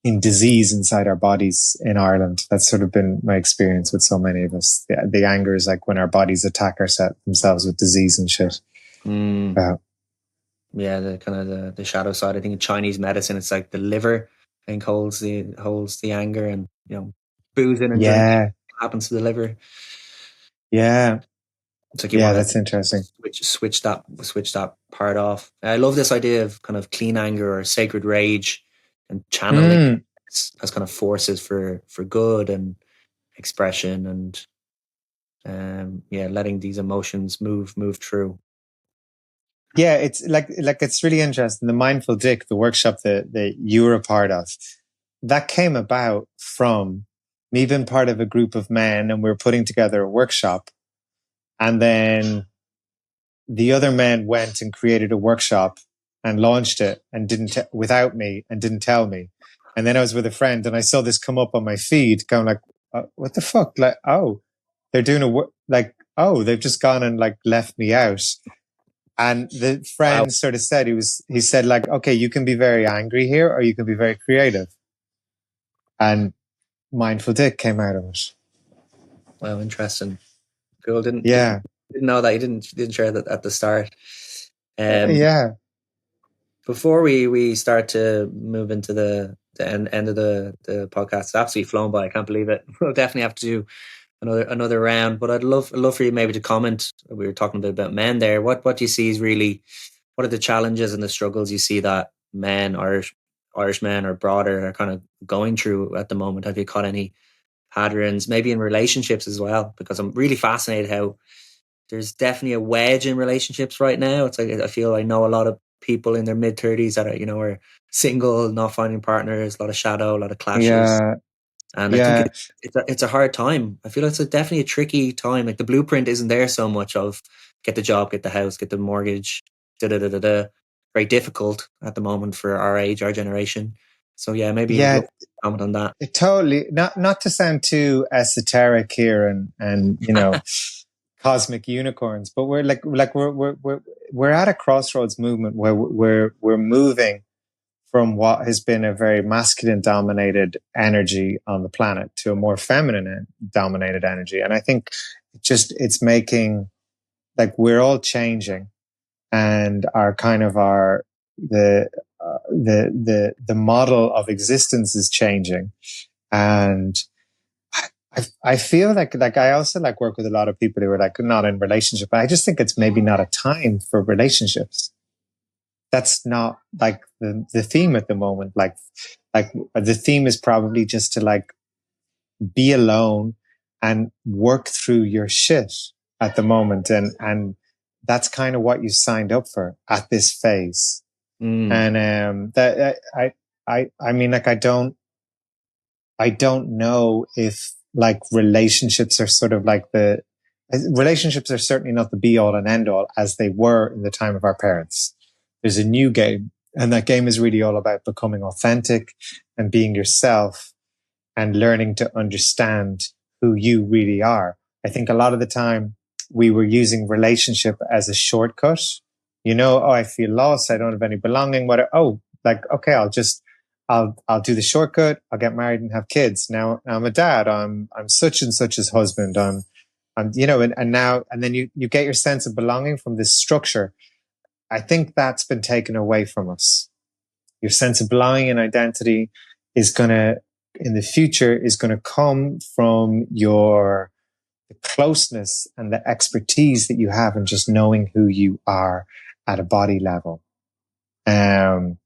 in disease inside our bodies in Ireland. That's sort of been my experience with so many of us. The anger is like when our bodies attack themselves with disease and shit. Mm. Yeah, the kind of the shadow side. I think in Chinese medicine, it's like the liver, I think, holds the anger, and boozing and drinking Yeah. happens to the liver. Yeah. It's like you Yeah. want That's to interesting. switch that part off. I love this idea of kind of clean anger or sacred rage, and channeling Mm, as kind of forces for good. And expression and yeah, letting these emotions move through. Yeah, it's like it's really interesting. The Mindful Dick, the workshop that you were a part of, that came about from me being part of a group of men, and we were putting together a workshop, and then the other men went and created a workshop and launched it and without me and didn't tell me. And then I was with a friend and I saw this come up on my feed, going like, "What the fuck?" Like, oh, they're doing a work. Like, oh, they've just gone and like left me out. And the Wow. friend sort of said, he said like, okay, you can be very angry here or you can be very creative. And Mindful Dick came out of it. Wow, interesting. Cool. Yeah. Didn't know that. You didn't share that at the start. Yeah. Before we start to move into the end of the podcast, it's absolutely flown by. I can't believe it. We'll definitely have to do another round. But I'd love for you maybe to comment. We were talking a bit about men there. What do you see is really, what are the challenges and the struggles you see that men, Irish men or broader, are kind of going through at the moment? Have you caught any patterns, maybe in relationships as well? Because I'm really fascinated how there's definitely a wedge in relationships right now. It's like, I feel I know a lot of people in their mid-30s that are single, not finding partners, a lot of shadow, a lot of clashes. Yeah. And I think Yeah. it's a hard time. I feel it's definitely a tricky time. Like the blueprint isn't there so much of get the job, get the house, get the mortgage, da da da da da. Very difficult at the moment for our age, our generation. So yeah, maybe Yeah. look, comment on that. It totally, not to sound too esoteric here and cosmic unicorns, but we're at a crossroads movement where we're moving from what has been a very masculine dominated energy on the planet to a more feminine dominated energy. And I think it's making, like, we're all changing, and the model of existence is changing. And I feel like I also like work with a lot of people who are like not in relationship, but I just think it's maybe not a time for relationships. That's not like the theme at the moment. Like the theme is probably just to like be alone and work through your shit at the moment. And that's kind of what you signed up for at this phase. Mm. And that I mean, like, I don't know if like relationships are sort of like relationships are certainly not the be all and end all as they were in the time of our parents. There's a new game, and that game is really all about becoming authentic and being yourself and learning to understand who you really are. I think a lot of the time we were using relationship as a shortcut. Oh, I feel lost. I don't have any belonging. Okay, I'll do the shortcut. I'll get married and have kids. Now I'm a dad. I'm such and such as husband. And then you get your sense of belonging from this structure. I think that's been taken away from us. Your sense of belonging and identity in the future is going to come from the closeness and the expertise that you have in just knowing who you are at a body level. And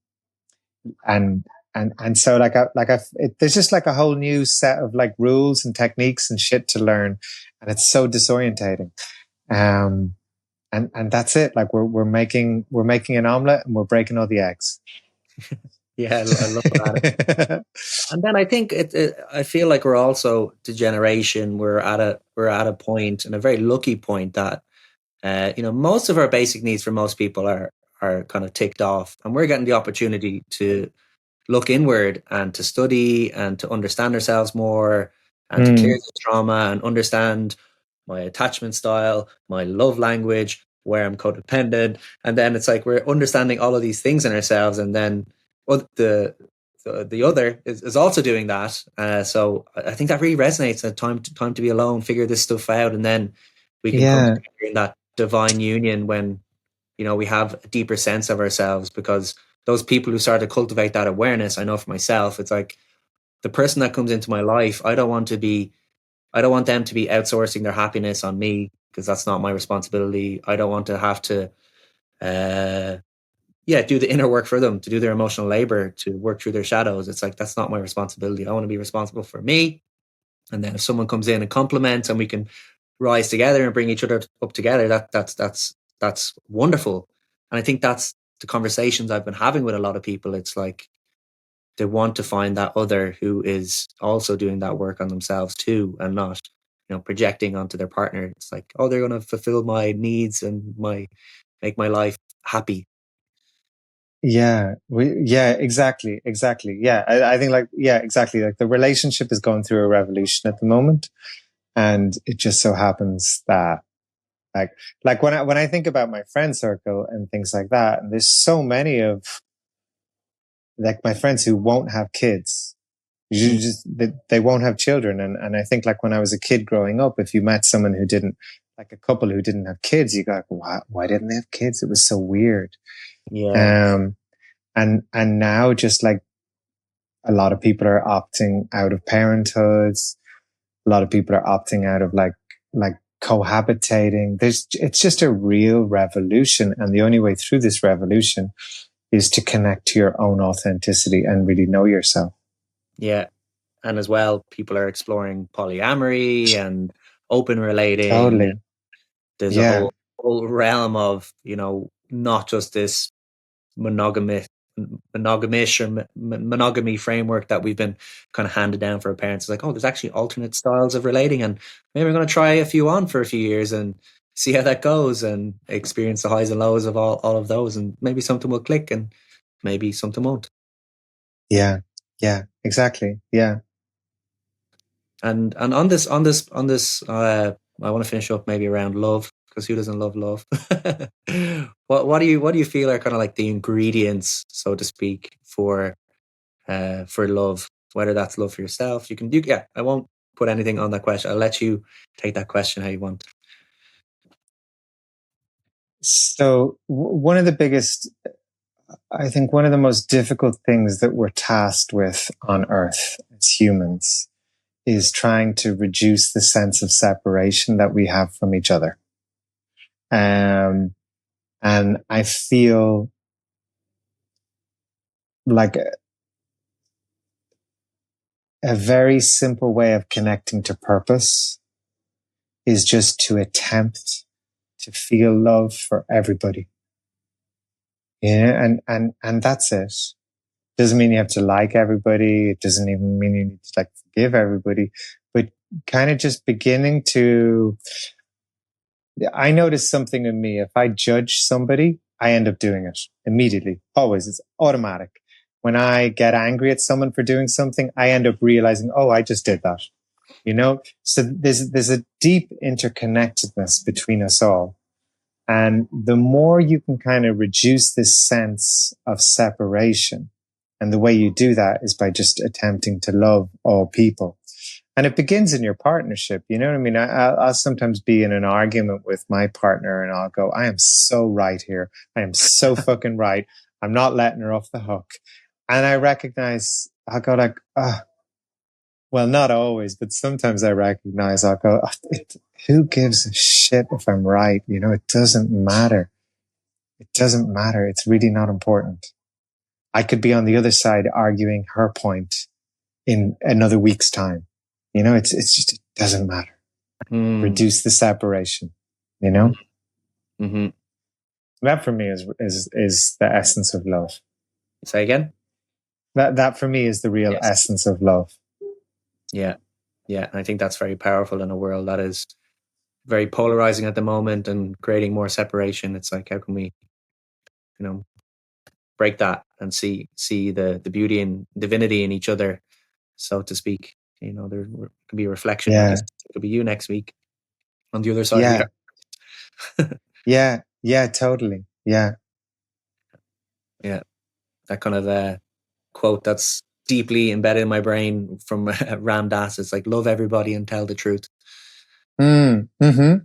so there's just like a whole new set of like rules and techniques and shit to learn. And it's so disorientating. And that's it. Like we're making an omelet and we're breaking all the eggs. Yeah, I love that. And then I think I feel like we're also the generation, we're at a point, and a very lucky point, that most of our basic needs for most people are kind of ticked off, and we're getting the opportunity to look inward and to study and to understand ourselves more and to clear the trauma and understand my attachment style, my love language, where I'm codependent. And then it's like we're understanding all of these things in ourselves, and then the other is also doing that. So I think that really resonates. At time to be alone, figure this stuff out, and then we can come together in that divine union when we have a deeper sense of ourselves. Because those people who start to cultivate that awareness, I know for myself, it's like the person that comes into my life, I don't want them to be outsourcing their happiness on me, because that's not my responsibility. I don't want to have to do the inner work for them, to do their emotional labor, to work through their shadows. It's like, that's not my responsibility. I want to be responsible for me. And then if someone comes in and compliments, and we can rise together and bring each other up together, that's wonderful. And I think that's the conversations I've been having with a lot of people. It's like they want to find that other who is also doing that work on themselves too, and not, projecting onto their partner. It's like, oh, they're going to fulfill my needs and make my life happy. Yeah, exactly. Yeah, I think exactly. Like the relationship is going through a revolution at the moment. And it just so happens that like when I think about my friend circle and things like that, and there's so many of like my friends who won't have kids. They won't have children. And I think like when I was a kid growing up, if you met someone who didn't, like a couple who didn't have kids, you go, why didn't they have kids? It was so weird. Yeah. And now just like a lot of people are opting out of parenthood. A lot of people are opting out of like cohabitating. It's just a real revolution. And the only way through this revolution is to connect to your own authenticity and really know yourself. Yeah. And as well, people are exploring polyamory and open relating. Totally. There's a Yeah. whole realm of, not just this monogamish or monogamy framework that we've been kind of handed down for our parents. It's like, oh, there's actually alternate styles of relating, and maybe we're going to try a few on for a few years and see how that goes, and experience the highs and lows of all of those, and maybe something will click and maybe something won't. Yeah. Yeah, exactly. Yeah. And on this, I want to finish up maybe around love, because who doesn't love love? What do you feel are kind of like the ingredients, so to speak, for love? Whether that's love for yourself, yeah. I won't put anything on that question. I'll let you take that question how you want. So one of the biggest, I think one of the most difficult things that we're tasked with on Earth as humans is trying to reduce the sense of separation that we have from each other. And I feel like a very simple way of connecting to purpose is just to attempt to feel love for everybody. Yeah. And that's it. Doesn't mean you have to like everybody. It doesn't even mean you need to like forgive everybody, but kind of just beginning to, I notice something in me. If I judge somebody, I end up doing it immediately. Always. It's automatic. When I get angry at someone for doing something, I end up realizing, oh, I just did that. So there's a deep interconnectedness between us all. And the more you can kind of reduce this sense of separation, and the way you do that is by just attempting to love all people. And it begins in your partnership. You know what I mean? I'll sometimes be in an argument with my partner and I'll go, I am so right here. I am so fucking right. I'm not letting her off the hook. And I recognize, I'll go like, well, not always, but sometimes I recognize, I'll go, who gives a shit if I'm right? It doesn't matter. It doesn't matter. It's really not important. I could be on the other side arguing her point in another week's time. It's just, it doesn't matter. Reduce the separation, Mm-hmm. That for me is the essence of love. Say again? That for me is the real essence of love. Yeah. Yeah. I think that's very powerful in a world that is very polarizing at the moment and creating more separation. It's like, how can we, break that and see the beauty and divinity in each other, so to speak. There could be a reflection. Yeah. It could be you next week on the other side of the earth. Yeah, totally. Yeah. That kind of quote that's deeply embedded in my brain from Ram Dass. It's like, love everybody and tell the truth. Mm-hmm.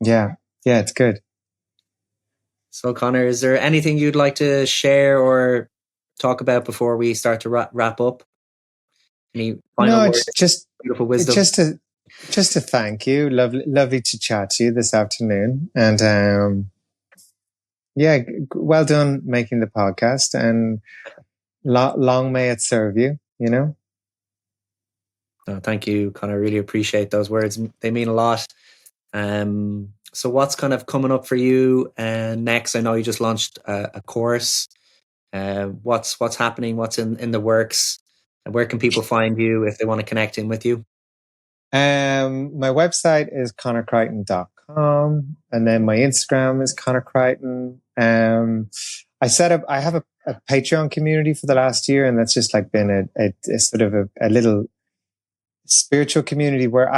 Yeah, it's good. So, Conor, is there anything you'd like to share or talk about before we start to wrap up? Any final words? Just beautiful wisdom. Just to thank you. Lovely to chat to you this afternoon. And well done making the podcast, and long may it serve you. Thank you, Conor. I really appreciate those words. They mean a lot. So what's kind of coming up for you next? I know you just launched a course. What's happening? What's in the works? And where can people find you if they want to connect in with you? My website is conorcreighton.com, and then my Instagram is Conor Creighton. I have a Patreon community for the last year, and that's just like been a sort of a little spiritual community where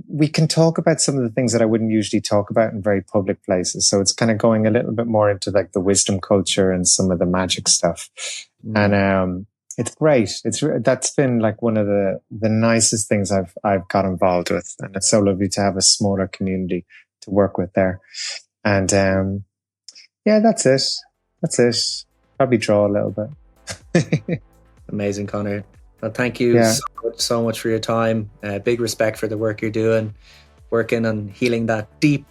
we can talk about some of the things that I wouldn't usually talk about in very public places. So it's kind of going a little bit more into like the wisdom culture and some of the magic stuff. And it's great. That's been like one of the nicest things I've got involved with, and it's so lovely to have a smaller community to work with there. And yeah, that's it. Probably draw a little bit. Amazing, Conor. Well, thank you so much for your time. Big respect for the work you're doing, working on healing that deep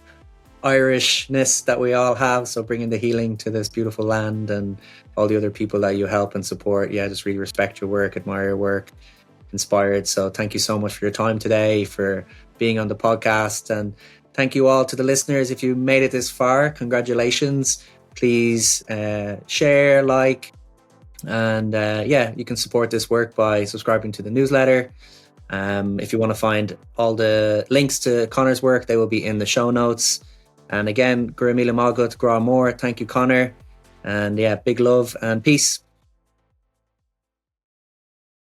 Irishness that we all have. So bringing the healing to this beautiful land and all the other people that you help and support. Yeah, just really respect your work, admire your work, inspired. So thank you so much for your time today, for being on the podcast. And thank you all to the listeners. If you made it this far, congratulations. Please share, like, and you can support this work by subscribing to the newsletter. If you want to find all the links to Conor's work, they will be in the show notes. And again, Gura Mila Magat, Gra More. Thank you, Conor. And yeah, big love and peace.